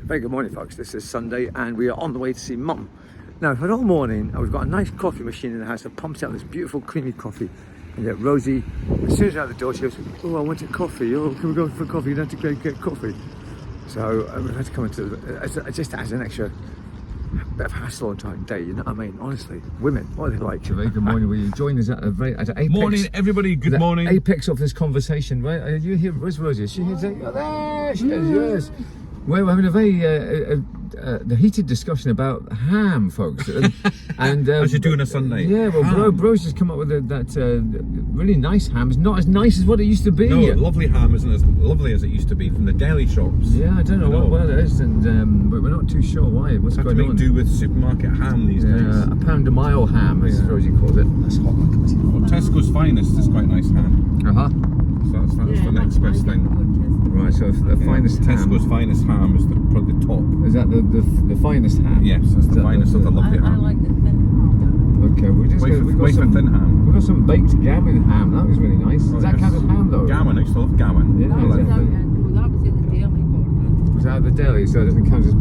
Very good morning, folks. This is Sunday and we are on the way to see Mum. Now, for all morning, we've got a nice coffee machine in the house that pumps out this beautiful creamy coffee. And yet Rosie, as soon as out the door, she goes, "Oh, I want a coffee. Oh, can we go for coffee? You have to go get coffee." So we've had to come into just as an extra bit of hassle on time day, you know what I mean? Honestly, women, what are they like? Very good morning. Will you join us at an apex? Morning, everybody. Good morning. Apex of this conversation, right? Are you here? Where's Rosie? Is she here? Oh, there she is. Yes. We're having a very heated discussion about ham, folks. And as you do on a Sunday. Yeah, well, Bro's just come up with that really nice ham. It's not as nice as what it used to be. No, lovely ham isn't as lovely as it used to be from the deli shops. Yeah, I don't know what it is, and but we're not too sure why. What's going on? Have to make do with supermarket ham these days. A pound a mile ham, as Rosie calls it. That's hot. Well, Tesco's Finest is quite nice ham. So that's the next best thing. Right, so the finest ham. Tesco's Finest ham is probably the top. Is that the finest ham? Yes, that's the finest of the lovely ham. I like the thin ham. Okay, we've got some thin ham. We've got some baked gammon ham. That was really nice. Does that count as ham though? Gammon, I used to love gammon. Yeah, That was in the deli board. Was that the deli? So it doesn't count as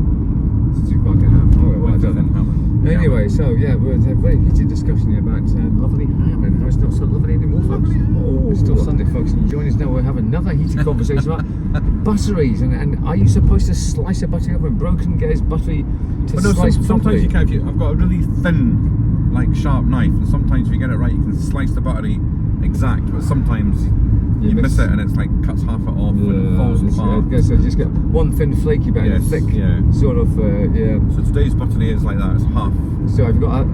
supermarket ham. Oh, well, I don't know. Anyway, so yeah, we're having a very heated discussion here about lovely ham and how it's not so lovely anymore, folks. Oh, it's still Sunday, folks, and join us now. We'll have another heated conversation about butteries and are you supposed to slice a buttery up and Broken get his buttery to slice properly? Sometimes you can. I've got a really thin, sharp knife, and sometimes if you get it right, you can slice the buttery exact, but sometimes you miss it and it's cuts half it off and it falls apart. So you just get one thin flaky bit and a thick sort of, So today's buttery is like that, it's half. So I've got a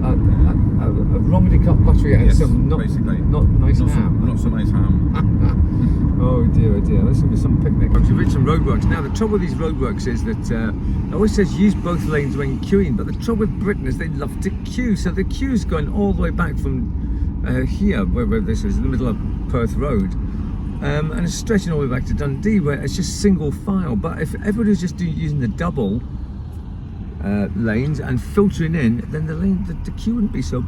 wrongly cut buttery and some not nice ham. Not so nice ham. Oh dear, this will be some picnic. We've reached some roadworks. Now the trouble with these roadworks is that it always says use both lanes when queuing, but the trouble with Britain is they love to queue. So the queue's going all the way back from here, where this is, in the middle of Perth Road. And it's stretching all the way back to Dundee, where it's just single file. But if everybody's just using the double lanes and filtering in, then the queue wouldn't be so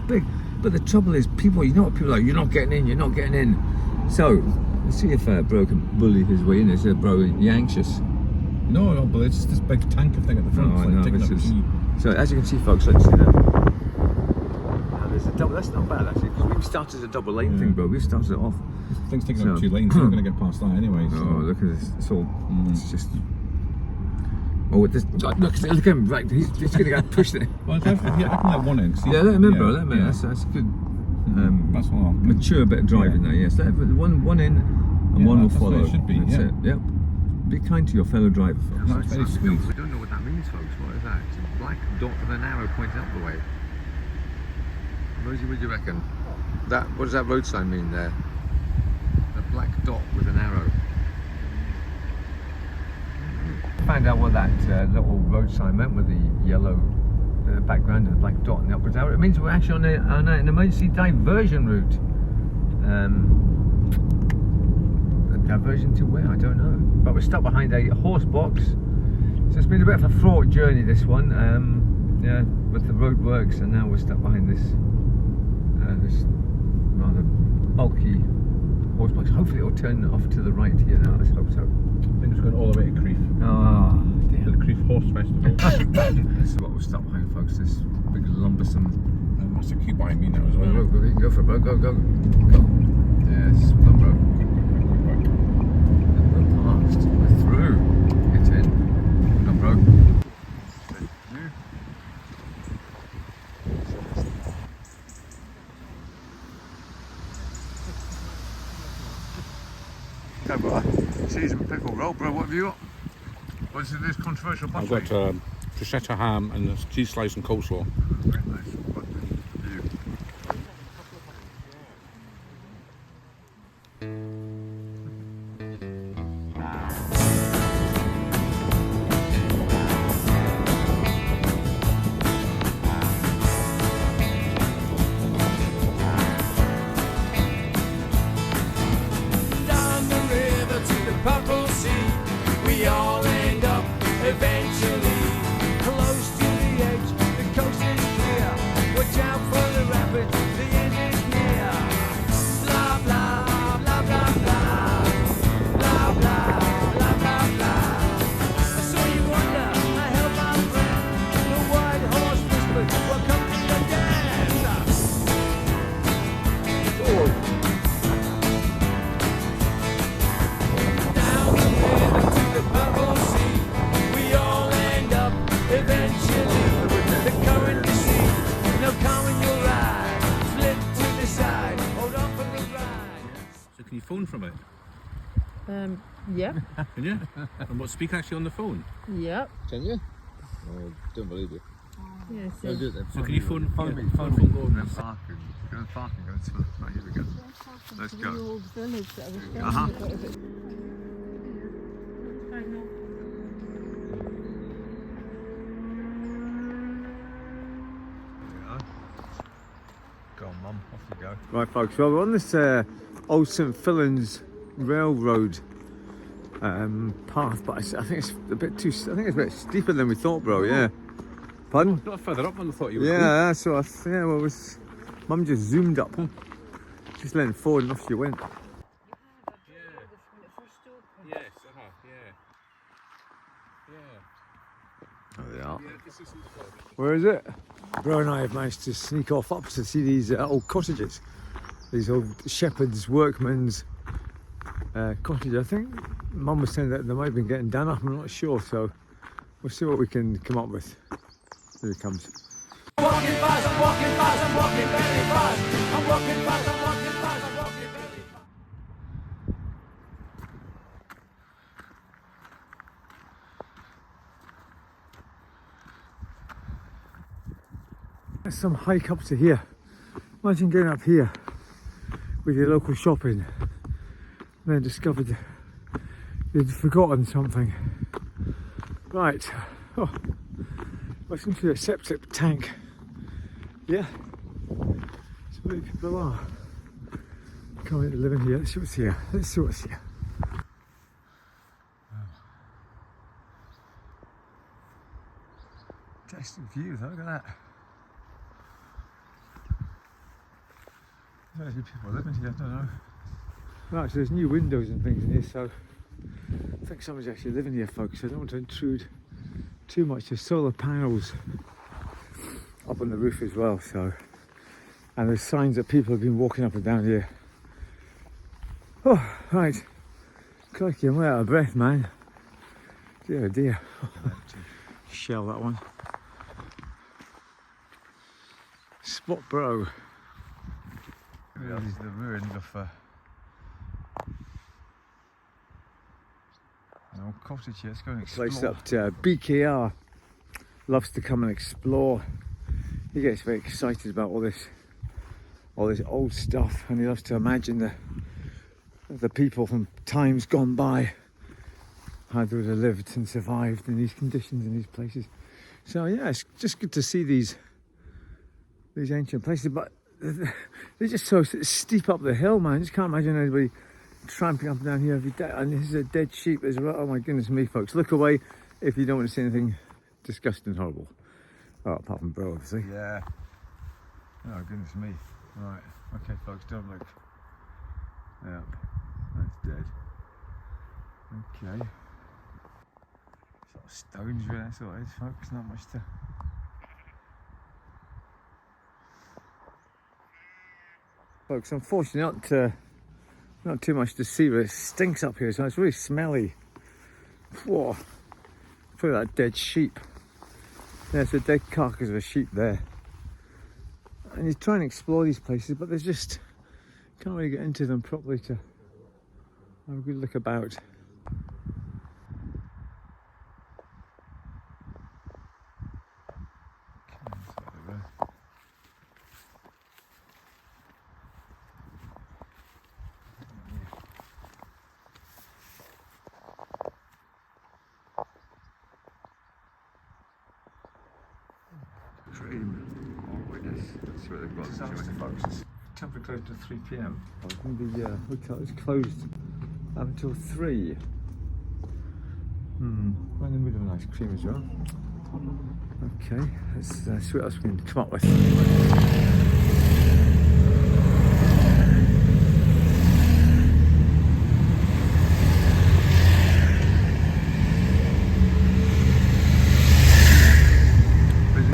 big. But the trouble is, people, you know what people are like, you're not getting in. So let's see if Bro can bully his way in. Is Bro, you anxious? No, but it's just this big tanker thing at the front. So as you can see, folks, let's see that. There's a double. That's not bad actually, because we've started a double lane thing, Bro. We've started it off. Things taking up 2 lanes, so we're going to get past that anyway. So. Oh, look at this! It's all. It's just. Oh, this, look at him! Right, he's going to get pushed there. Well, I can let one in. Yeah, let him in, bro. Let him in. That's good. That's all. Mature bit of driving there. Yes, let one in, and one will follow. It should be. That's it. Yep. Be kind to your fellow driver, folks. That's very sweet. I don't know what that means, folks. What is that? It's a black dot with an arrow pointing up the way. Rosie, what do you reckon? What does that road sign mean there? A black dot with an arrow. Found out what that little road sign meant with the yellow background and the black dot and the upwards arrow. It means we're actually on an emergency diversion route. A diversion to where? I don't know. But we're stuck behind a horse box. So it's been a bit of a fraught journey, this one. Yeah, with the road works, and now we're stuck behind this rather bulky horse box. Hopefully it'll turn off to the right here now. Let's hope so. I think it's going all the way to Crieff. Oh, dear. To the Crieff Horse Festival. This is what we're stuck behind, folks. This big lumbersome. And that's a queue behind me now as well. Go for it, bro. Go. Yes, well done, bro. We're past. We're through. Get in. Well done, bro. Cheese and pickle roll, bro. What have you got? What's in this controversial buffet? I've got bruschetta ham and cheese slice and coleslaw. Very nice. What do you? Eventually, close to the edge, the coast is clear. Yeah. Can you? And what, speak actually on the phone? Yep. Can you? Oh, don't believe it. Yes. I'll do it then. So can you phone Phone yeah, me, phone me. Go over Go and parking. Go parking. Go to right, here we go. Let's go. The old village that I was telling Uh-huh. you about. I know. Go on, Mum. Off you go. Right, folks. Well, we're on this old St Fillans railroad path, but I think it's a bit too. I think it's a bit steeper than we thought, bro. Yeah. Pardon? Not further up than I thought you would Yeah, that's what I yeah, well, Mum just zoomed up. Just leaned forward and off she went. Yes, Oh, they are. Where is it? Bro and I have managed to sneak off up to see these old cottages. These old shepherds, workmen's cottages. I think Mum was saying that they might have been getting done up, I'm not sure, so we'll see what we can come up with. Here it comes. I'm walking fast, I'm walking fast, I'm walking very fast. I'm walking fast, I'm walking fast, I'm walking very fast. There's some hike up to here. Imagine getting up here with your local shopping and then discovered you'd forgotten something. Right. Oh, welcome to a septic tank. Yeah. So many people are coming to live in here. Let's see what's here. Let's see what's here. Fantastic view, though. Look at that. There's people living here, I don't know. Right, so there's new windows and things in here, so I think someone's actually living here, folks. I don't want to intrude too much. There's solar panels up on the roof as well, so, and there's signs that people have been walking up and down here. Oh, right. Crikey, I'm way out of breath, man. Dear, dear. Shell that one. Spot bro. This is the ruin of an old cottage here. Let's go and explore. Place up to BKR loves to come and explore. He gets very excited about all this old stuff, and he loves to imagine the people from times gone by, how they would have lived and survived in these conditions in these places. So yeah, it's just good to see these ancient places, but they're just so steep up the hill, man. I just can't imagine anybody tramping up and down here every day. And this is a dead sheep as well. Oh my goodness me, folks. Look away if you don't want to see anything disgusting, horrible. Oh, apart from bro, obviously. Yeah. Oh, goodness me. Right. Okay, folks, don't look. Yep. That's dead. Okay. Sort of stones, really. That's all it is, folks. Not much to... Folks, unfortunately not too much to see, but it stinks up here, so it's really smelly. Whoa, look at that dead sheep. There's a dead carcass of a sheep there. And you try and explore these places, but there's just, can't really get into them properly to have a good look about. Oh witness, let's see what they've got. Folks, it's temporarily closed at 3 p.m. The hotel is closed until 3. We're in the middle of an ice cream as well. Okay, let's see what else we can come up with.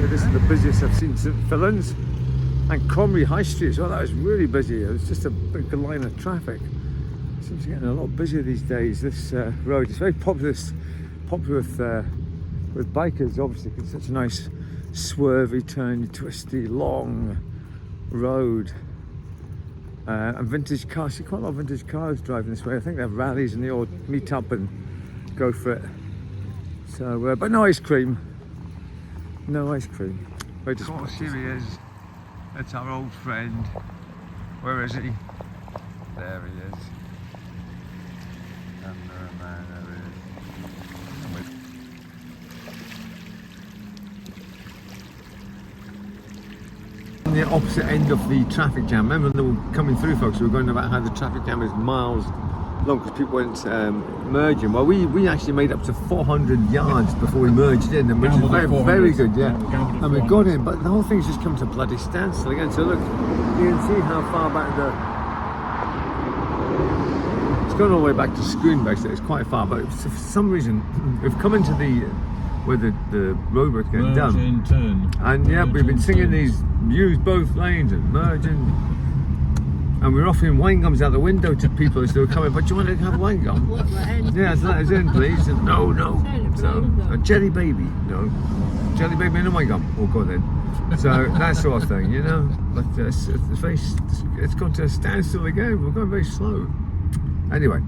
This is the busiest I've seen St Fillans, and Comrie High Street as well. That was really busy. It was just a big line of traffic. Seems to be getting a lot busier these days. This road is very popular with bikers, obviously, because it's such a nice swervy, turny, twisty, long road. And vintage cars. See quite a lot of vintage cars driving this way. I think they have rallies and they all meet up and go for it. So, but no ice cream. No ice cream. Of course, here he is. That's our old friend. Where is he? There he is. And there he is. On the opposite end of the traffic jam. Remember when they were coming through, folks, we were going about how the traffic jam is miles long because people weren't merging. Well, we actually made up to 400 yards before we merged in, and which is very, very good, yeah. And we got in, but the whole thing's just come to a bloody standstill again. So look, you can see how far back it's gone all the way back to Scroon, basically. It's quite far, but for some reason we've come into where the roadwork's getting done. And yeah, we've been singing these use both lanes and merging. And we're offering wine gums out the window to people as they were coming. But do you want to have a wine gum? Yeah, let us in, please. And no. So a jelly baby, no. Jelly baby and a wine gum. Oh, go then. So that sort of thing, you know. But it's gone to a standstill again. We're going very slow. Anyway.